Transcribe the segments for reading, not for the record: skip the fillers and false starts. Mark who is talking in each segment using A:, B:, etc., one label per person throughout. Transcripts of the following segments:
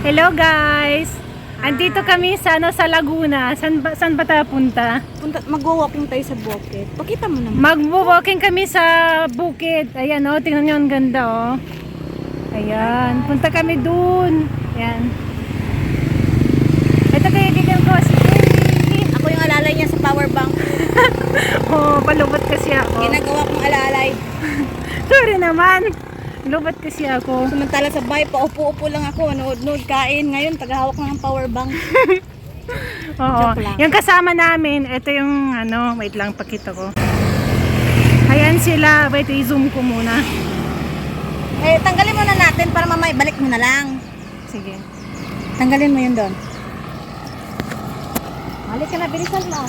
A: Hello guys! Andito kami sa Laguna. Saan ba tayo punta?
B: Mag-walking tayo sa bukid. Pakita mo naman.
A: Mag-walking kami sa bukid. Ayan oh, tingnan niyo ang ganda oh. Ayan, punta kami dun. Ayan. Ito kaibigan ko si Jenny.
B: Ako yung alalay niya sa power bank.
A: Oh, palubot kasi ako.
B: Ginagawa kong alalay.
A: Sorry naman. Lubot kasi ako.
B: Samantala sa bahay, paupo-upo lang ako. Nood-nood kain. Ngayon, tagahawak na ng power bank.
A: Oo.
B: Joke lang.
A: Yung kasama namin, ito yung ano, wait lang, pakita ko. Ayan sila. Wait, i-zoom ko muna.
B: Eh, tanggalin mo na natin para mamaya balik mo na lang.
A: Sige.
B: Tanggalin mo yun doon. Balik ka na, bilisan mo.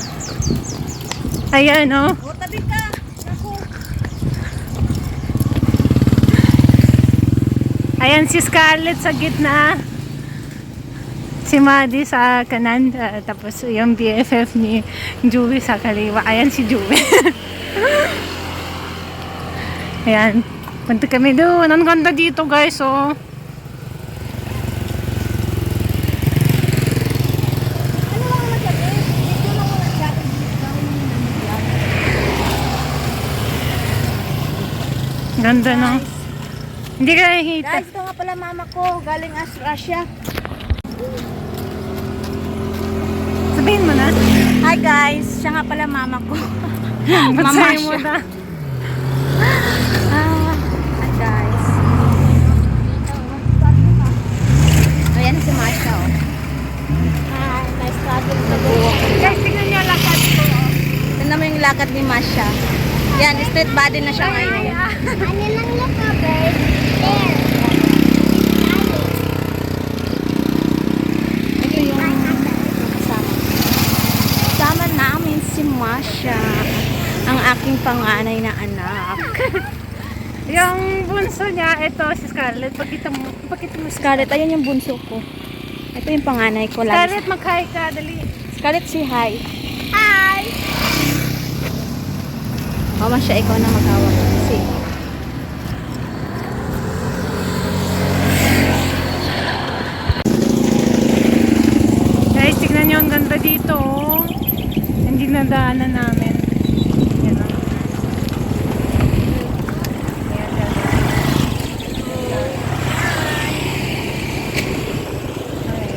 A: Ayan oh.
B: O, tabi ka. Ako.
A: Ayan si Scarlett sa gitna. Si Maddie sa kanan. Tapos yung BFF ni Joey sa kaliwa. Ayan si Joey. Ayan. Punta kami doon. Ang ganda dito guys oh.
B: Ano lang nagsabi? Dito lang mo nagsabi.
A: Ganda no. Hindi ka nakikita.
B: Guys, ito nga pala mama ko. Galing Russia.
A: Sabihin mo na.
B: Hi guys, siya nga pala mama ko.
A: Basahin mo
B: siya.
A: na.
B: Hi guys. Ayan si Masha. Oh. Hi, nice travel na buwak.
A: Guys, tignan niyo ang lakad ko.
B: Tignan mo yung lakad ni Masha. Yan, straight body na siya ngayon.
C: Ano lang look guys? There.
B: Ito yung kasama. Kasama namin si Masha. Ang aking panganay na anak.
A: Yung bunso niya, ito si Scarlett. Pakita mo.
B: Scarlett, ayan yung bunso ko. Ito yung panganay ko.
A: Scarlett, mag-hi ka. Dali.
B: Scarlett, say hi.
A: Hi!
B: Mama siya, ikaw na mag-hawak. Say.
A: Guys, tignan niyo ang ganda dito oh. Hindi nadaanan namin. Yan oh. Ayan, Ay.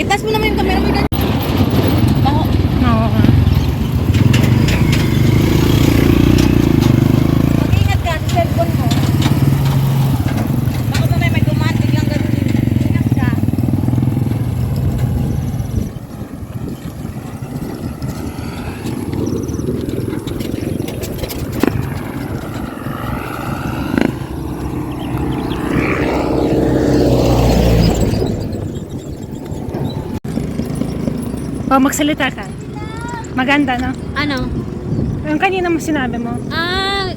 B: Itas mo naman yung camera mo. Bango.
A: Oo.
B: Mag-ingat ka sa cellphone mo. Baka mamaya may dumaan, biglang ganun din. Ingat ka.
A: Oh, magsalita ka. Maganda, no?
D: Ano?
A: Yung kanina mo sinabi mo.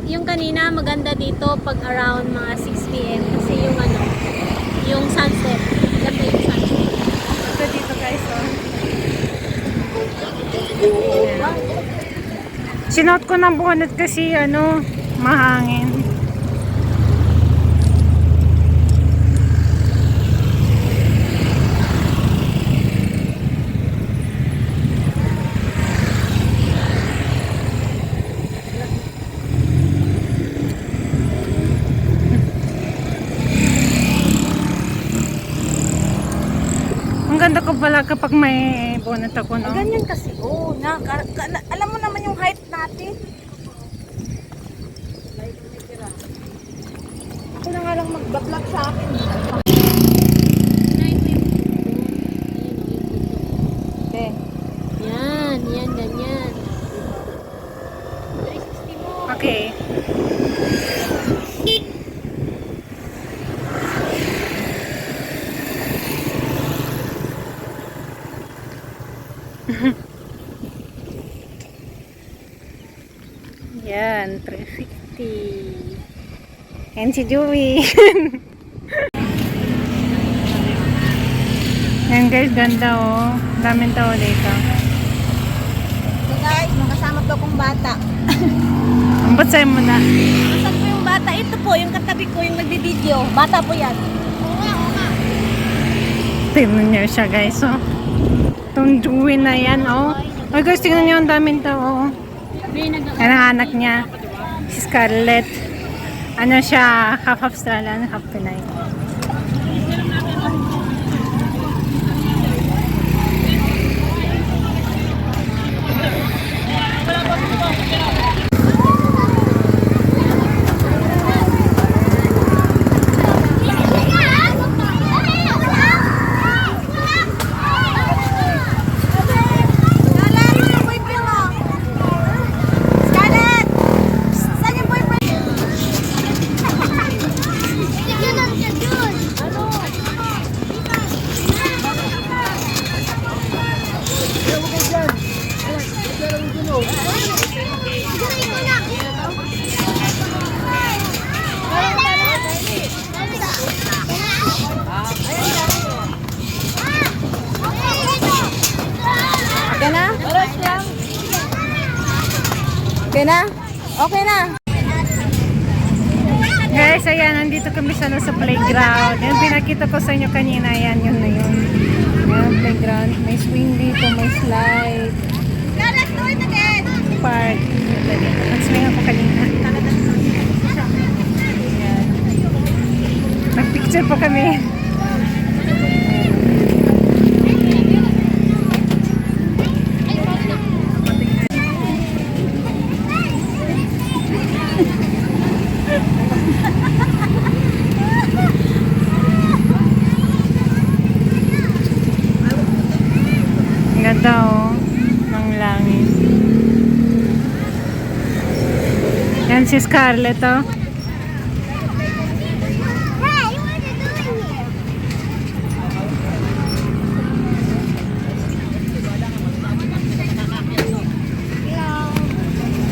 D: Yung kanina maganda dito pag around mga 6 PM kasi yung ano, yung sunset. Ganda yung sunset.
A: Ito dito guys, oh. Sinuot ko ng bonnet kasi, ano, mahangin. Ang ganda ko pala kapag may bonnet ako, no?
B: Ganyan kasi. Oh, alam mo naman yung height natin. Ako na nga lang mag-vlog sa akin. Be.
D: Yan, yan, ganyan.
A: Okay. Yan, 350. Yan si Joey. Yan guys, ganda oh. Daming tao dito.
B: So guys, makasama to kong bata.
A: Ang Basahin mo na.
B: Saan po yung bata? Ito po, yung katabi ko, yung nagbibideo. Bata po yan.
A: Tingnan niyo siya guys, oh. Itong Dewey na yan, oh. Ay guys, tingnan niyo ang daming tao, oh. Yan ang anak niya, si Scarlett. Ano siya, half Australian, half Pinay.
B: Okay na? Okay na? Okay na.
A: Guys, ayan, nandito kami sa playground. Yung pinakita ko sa inyo kanina, yan, yun na yun. Ayan, playground. May swing dito, may slide. Park. Nag-swing ako kanina. Ayan. Nag-picture pa kami. Ganda, oh, ng langit. Yan si Scarlett, oh.
C: Hey, what are you doing here?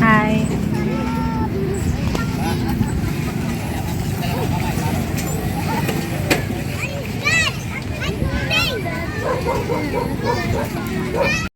A: Hi.
C: I'm good. I'm good.